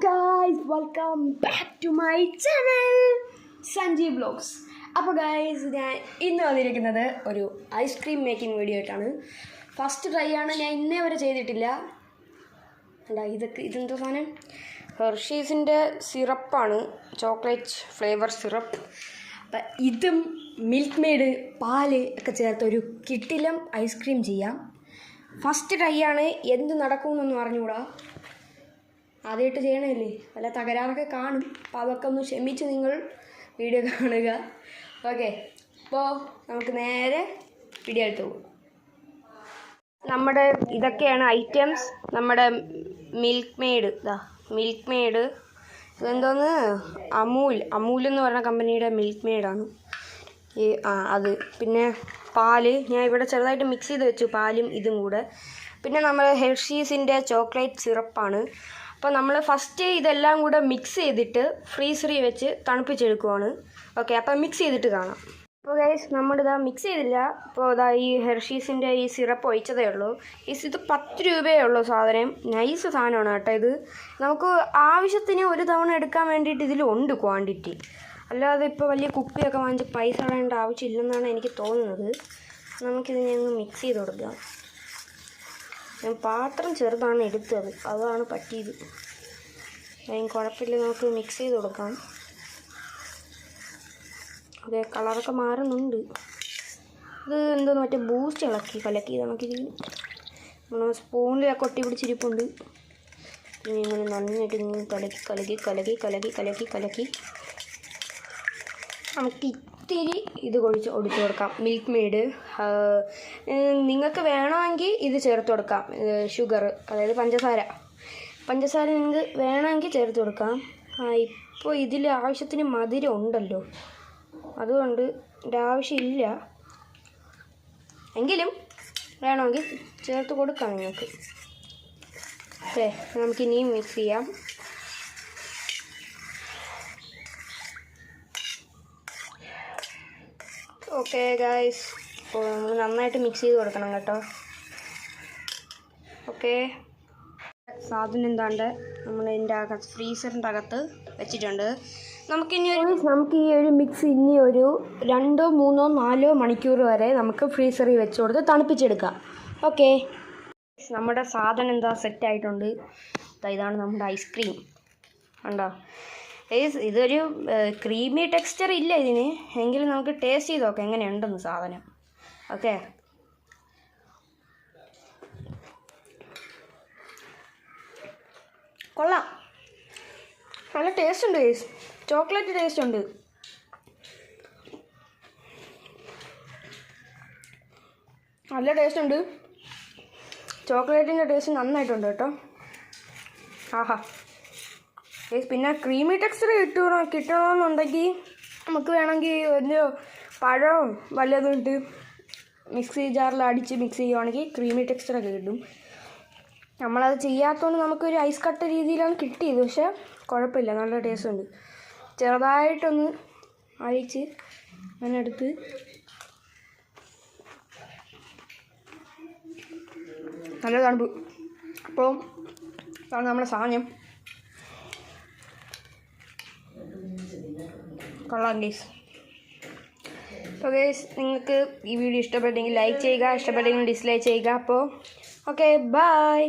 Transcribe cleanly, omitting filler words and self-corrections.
guys, welcome back to my channel Sanjeev Vlogs. അപ്പോൾ guys ഞാൻ ഇന്ന് വന്നിരിക്കുന്നത് ഒരു ഐസ്ക്രീം മേക്കിംഗ് വീഡിയോ ആയിട്ടാണ്. ഫസ്റ്റ് ട്രൈ ആണ്, ഞാൻ ഇന്നേ വരെ ചെയ്തിട്ടില്ല. അല്ല ഇതെന്തോ സാധനം, ഹെർഷീസിൻ്റെ സിറപ്പാണ്, ചോക്ലേറ്റ് ഫ്ലേവർ സിറപ്പ്. അപ്പം ഇതും മിൽക്ക് മെയ്ഡ് പാല് ഒക്കെ ചേർത്ത് ഒരു കിട്ടിലം ഐസ്ക്രീം ചെയ്യാം. ഫസ്റ്റ് ട്രൈ ആണ്, എന്ത് നടക്കുമെന്നൊന്നും അറിഞ്ഞുകൂടാ. ആദ്യമായിട്ട് ചെയ്യണമല്ലേ, വല്ല തകരാറൊക്കെ കാണും. അപ്പോൾ അതൊക്കെ ഒന്ന് ക്ഷമിച്ച് നിങ്ങൾ വീഡിയോ കാണുക. ഓക്കെ, അപ്പോൾ നമുക്ക് നേരെ വീഡിയോ എടുത്ത് പോകും. നമ്മുടെ ഇതൊക്കെയാണ് ഐറ്റംസ്. നമ്മുടെ മിൽക്ക് മെയ്ഡ് ഇതെന്തോന്ന്, അമൂൽ എന്ന് പറഞ്ഞ കമ്പനിയുടെ മിൽക്ക് മെയ്ഡാണ് അത്. പിന്നെ പാല് ഞാൻ ഇവിടെ ചെറുതായിട്ട് മിക്സ് ചെയ്ത് വെച്ചു, പാലും ഇതും കൂടെ. പിന്നെ നമ്മൾ ഹെർഷീസിൻ്റെ ചോക്ലേറ്റ് സിറപ്പാണ്. അപ്പോൾ നമ്മൾ ഫസ്റ്റ് ഇതെല്ലാം കൂടെ മിക്സ് ചെയ്തിട്ട് ഫ്രീസറിൽ വെച്ച് തണുപ്പിച്ചെടുക്കുവാണ്. ഓക്കെ, അപ്പോൾ മിക്സ് ചെയ്തിട്ട് കാണാം. അപ്പോൾ ഗൈസ്, നമ്മളിതാ മിക്സ് ചെയ്തില്ല. അപ്പോൾ ഇതാ ഈ ഹെർഷീസിൻ്റെ ഈ സിറപ്പ് ഒഴിച്ചതേ ഉള്ളൂ. ഇത് 10 രൂപയേ ഉള്ളൂ സാധനം. നൈസ് സാധനമാണ് കേട്ടോ. ഇത് നമുക്ക് ആവശ്യത്തിന് ഒരു തവണ എടുക്കാൻ വേണ്ടിയിട്ട് ഇതിലുണ്ട് ക്വാണ്ടിറ്റി. അല്ലാതെ ഇപ്പോൾ വലിയ കുപ്പിയൊക്കെ വാങ്ങിച്ച് പൈസ കളയേണ്ട ആവശ്യമില്ലെന്നാണ് എനിക്ക് തോന്നുന്നത്. നമുക്കിത് ഞങ്ങൾ മിക്സ് ചെയ്ത് കൊടുക്കാം. ഞാൻ പാത്രം ചെറുതാണ് എടുത്തത്, അതാണ് പറ്റിയത്. അതിന് കുഴപ്പമില്ല, നമുക്ക് മിക്സ് ചെയ്ത് കൊടുക്കാം. അതെ, കളറൊക്കെ മാറുന്നുണ്ട്. ഇത് എന്തോന്ന് മറ്റേ ബൂസ്റ്റ് കലക്കി നമ്മൾ സ്പൂണിലൊക്കെ ഒട്ടി പിടിച്ചിരിപ്പുണ്ട്. ഇങ്ങനെ നന്നായിട്ട് കലക്കി നമുക്ക് ഇത്തിരി ഇത് ഒടിച്ചു കൊടുക്കാം, മിൽക്ക് മെയ്ഡ്. നിങ്ങൾക്ക് വേണമെങ്കിൽ ഇത് ചേർത്ത് കൊടുക്കാം, ഷുഗർ, അതായത് പഞ്ചസാര നിങ്ങൾക്ക് വേണമെങ്കിൽ ചേർത്ത് കൊടുക്കാം. ഇപ്പോൾ ഇതിൽ ആവശ്യത്തിന് മധുരം ഉണ്ടല്ലോ, അതുകൊണ്ട് ഇതിൻ്റെ ആവശ്യമില്ല. എങ്കിലും വേണമെങ്കിൽ ചേർത്ത് കൊടുക്കാം നിങ്ങൾക്ക്. അല്ലേ, നമുക്കിനിയും മിക്സ് ചെയ്യാം. ഓക്കെ ഗൈസ്, ഇപ്പോൾ നമ്മൾ നന്നായിട്ട് മിക്സ് ചെയ്ത് കൊടുക്കണം കേട്ടോ. ഓക്കെ, സാധനം എന്താണ്ട് നമ്മൾ ഇതിൻ്റെ ഫ്രീസറിൻ്റെ അകത്ത് വെച്ചിട്ടുണ്ട്. നമുക്ക് ഈ ഒരു മിക്സ് ഇനി ഒരു 2, 3, 4 മണിക്കൂർ വരെ നമുക്ക് ഫ്രീസറിൽ വെച്ച് കൊടുത്ത് തണുപ്പിച്ചെടുക്കാം. ഓക്കെ, നമ്മുടെ സാധനം എന്താ സെറ്റായിട്ടുണ്ട്. ഇതാണ് നമ്മുടെ ഐസ്ക്രീം. ഉണ്ടോ, ഇതൊരു ക്രീമി ടെക്സ്ചർ ഇല്ല ഇതിന്, എങ്കിലും നമുക്ക് ടേസ്റ്റ് ചെയ്ത് നോക്കാം എങ്ങനെയുണ്ടെന്ന് സാധനം. ഓക്കെ, കൊള്ളാം, നല്ല ടേസ്റ്റ് ഉണ്ട് ഗൈസ്, ചോക്ലേറ്റ് ടേസ്റ്റ് ഉണ്ട്. നല്ല ടേസ്റ്റ് ഉണ്ട്, ചോക്ലേറ്റിൻ്റെ ടേസ്റ്റ് നന്നായിട്ടുണ്ട് കേട്ടോ. ആഹാ, പിന്നെ ക്രീമി ടെക്സ്ചർ കിട്ടണമെന്നുണ്ടെങ്കിൽ നമുക്ക് വേണമെങ്കിൽ ഒരു പഴവും വല്ലതും ഇട്ട് മിക്സി ജാറിൽ അടിച്ച് മിക്സ് ചെയ്യുവാണെങ്കിൽ ക്രീമി ടെക്സ്ചറൊക്കെ കിട്ടും. നമ്മളത് ചെയ്യാത്തതുകൊണ്ട് നമുക്കൊരു ഐസ് കട്ട രീതിയിലാണ് കിട്ടിയത്. പക്ഷേ കുഴപ്പമില്ല, നല്ല ടേസ്റ്റ് ഉണ്ട്. ചെറുതായിട്ടൊന്ന് അഴിച്ച് അതിനെടുത്ത് നല്ല തണുപ്പ്. അപ്പോൾ അതാണ് നമ്മുടെ സാധനം. കൊള്ളാം ഗൈസ്. അപ്പോൾ ഗൈസ്, നിങ്ങൾക്ക് ഈ വീഡിയോ ഇഷ്ടപ്പെട്ടെങ്കിൽ ലൈക്ക് ചെയ്യുക, ഇഷ്ടപ്പെട്ടെങ്കിൽ ഡിസ്ലൈക്ക് ചെയ്യുക. അപ്പോൾ ഓക്കെ, ബൈ.